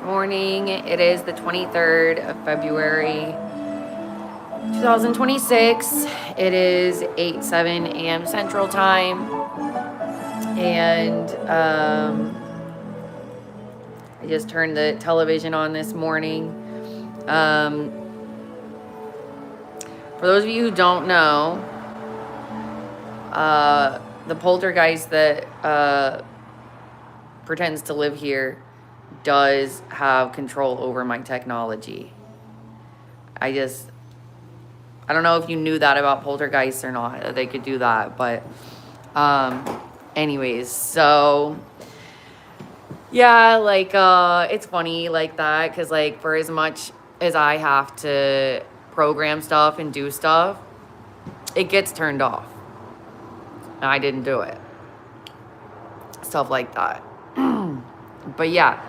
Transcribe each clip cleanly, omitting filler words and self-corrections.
Morning. It is the 23rd of February, 2026. It is 8:07 a.m. Central Time. And I just turned the television on this morning. For those of you who don't know, the poltergeist that pretends to live here does have control over my technology. I don't know if you knew that about poltergeists or not, that they could do that, but anyways, so yeah, like it's funny like that, because like for as much as I have to program stuff and do stuff, it gets turned off and I didn't do it, stuff like that. But yeah,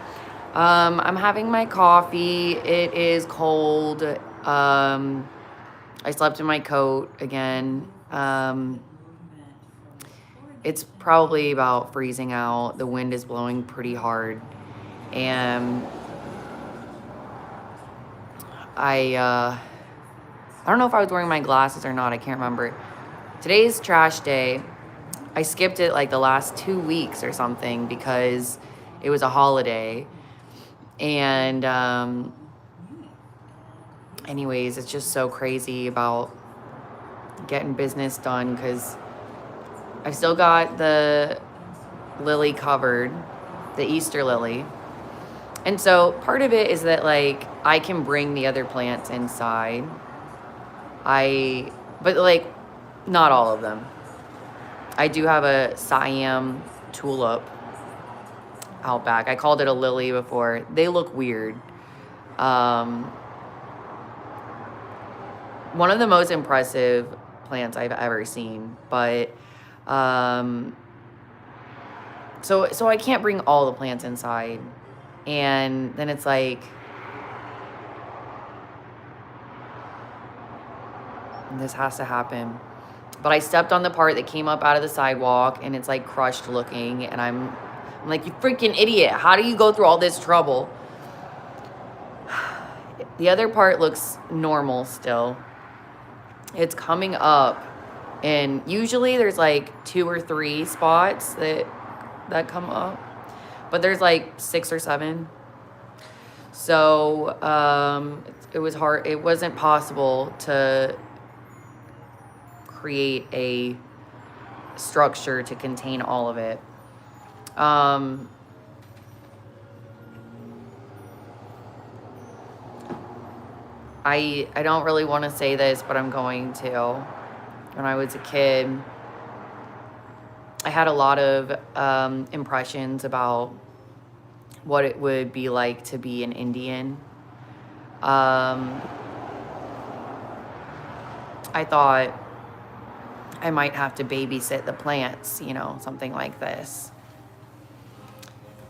I'm having my coffee. It is cold. I slept in my coat again. It's probably about freezing out. The wind is blowing pretty hard. And I don't know if I was wearing my glasses or not. I can't remember. Today's trash day. I skipped it like the last 2 weeks or something because it was a holiday. And anyways, it's just so crazy about getting business done because I've still got the lily covered, the Easter lily. And so part of it is that like I can bring the other plants inside. But like not all of them. I do have a Siam tulip out back. I called it a lily before. They look weird. One of the most impressive plants I've ever seen, but so I can't bring all the plants inside. And then it's like, this has to happen. But I stepped on the part that came up out of the sidewalk and it's like crushed looking, and I'm like, you freaking idiot, how do you go through all this trouble? The other part looks normal still. It's coming up, and usually there's like 2 or 3 spots that come up, but there's like 6 or 7. So it was hard. It wasn't possible to create a structure to contain all of it. I don't really want to say this, but I'm going to. When I was a kid, I had a lot of impressions about what it would be like to be an Indian. I thought I might have to babysit the plants, something like this.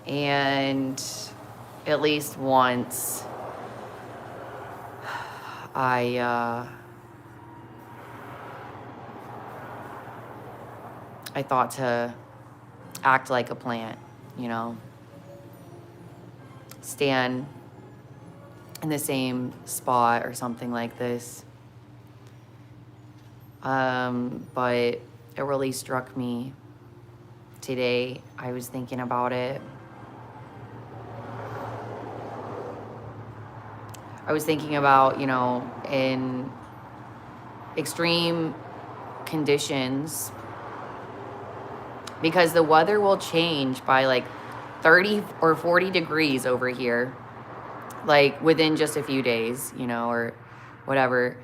And at least once, I thought to act like a plant, stand in the same spot or something like this. But it really struck me today. I was thinking about it. I was thinking about, in extreme conditions, because the weather will change by like 30 or 40 degrees over here, like within just a few days, or whatever.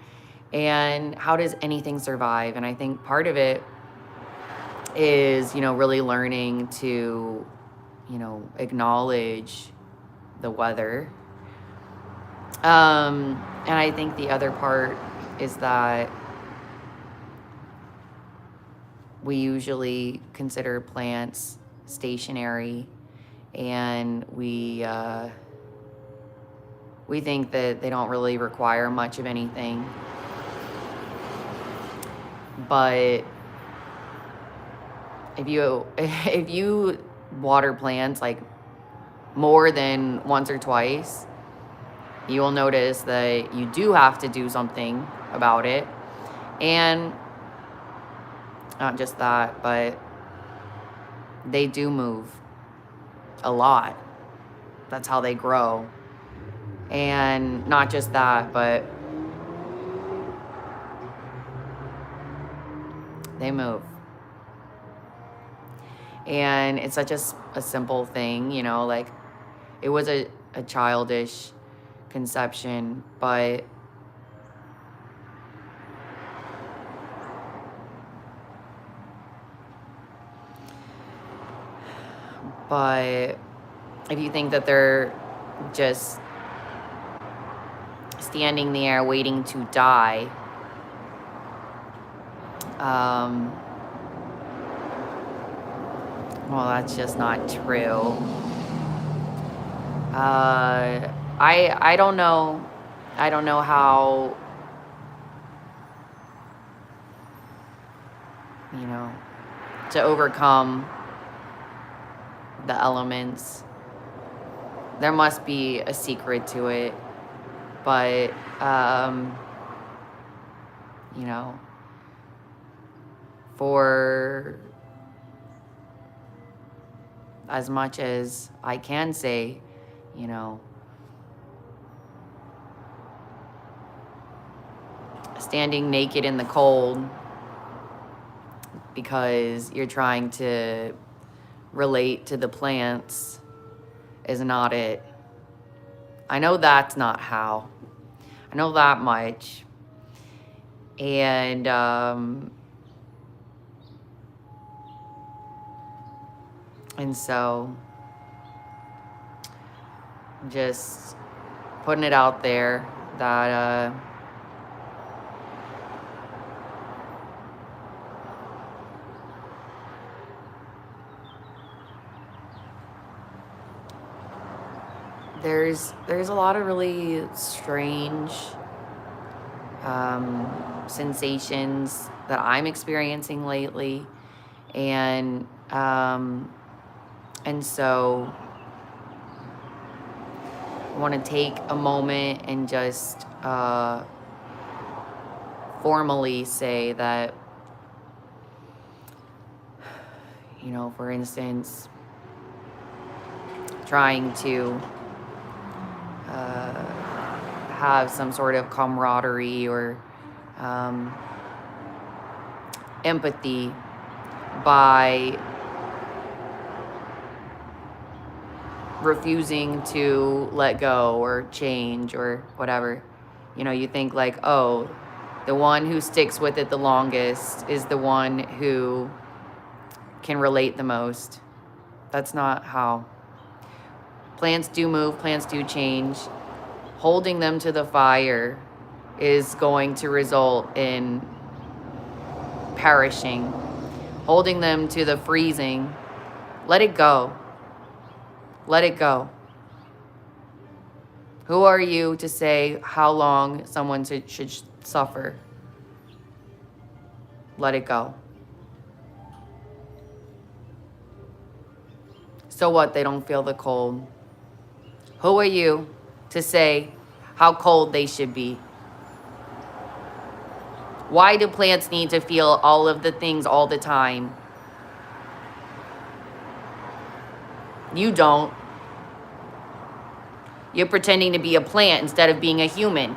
And how does anything survive? And I think part of it is, really learning to, acknowledge the weather. And I think the other part is that we usually consider plants stationary, and we think that they don't really require much of anything. But if you water plants like more than once or twice, you will notice that you do have to do something about it. And not just that, but they do move a lot. That's how they grow. And not just that, but they move. And it's such a simple thing, you know, like it was a childish conception, but if you think that they're just standing there waiting to die, well, that's just not true. I don't know. I don't know how, you know, to overcome the elements. There must be a secret to it, but you know, for as much as I can say, you know, standing naked in the cold because you're trying to relate to the plants is not it. I know that's not how. I know that much. And so just putting it out there that there's a lot of really strange sensations that I'm experiencing lately, and so I want to take a moment and just formally say that, you know, for instance, trying to have some sort of camaraderie or empathy by refusing to let go or change or whatever. You know, you think like, oh, the one who sticks with it the longest is the one who can relate the most. That's not how. Plants do move, plants do change. Holding them to the fire is going to result in perishing. Holding them to the freezing, let it go. Let it go. Who are you to say how long someone should suffer? Let it go. So what? They don't feel the cold. Who are you to say how cold they should be? Why do plants need to feel all of the things all the time? You don't. You're pretending to be a plant instead of being a human.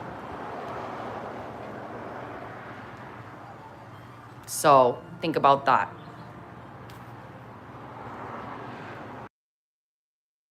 So think about that.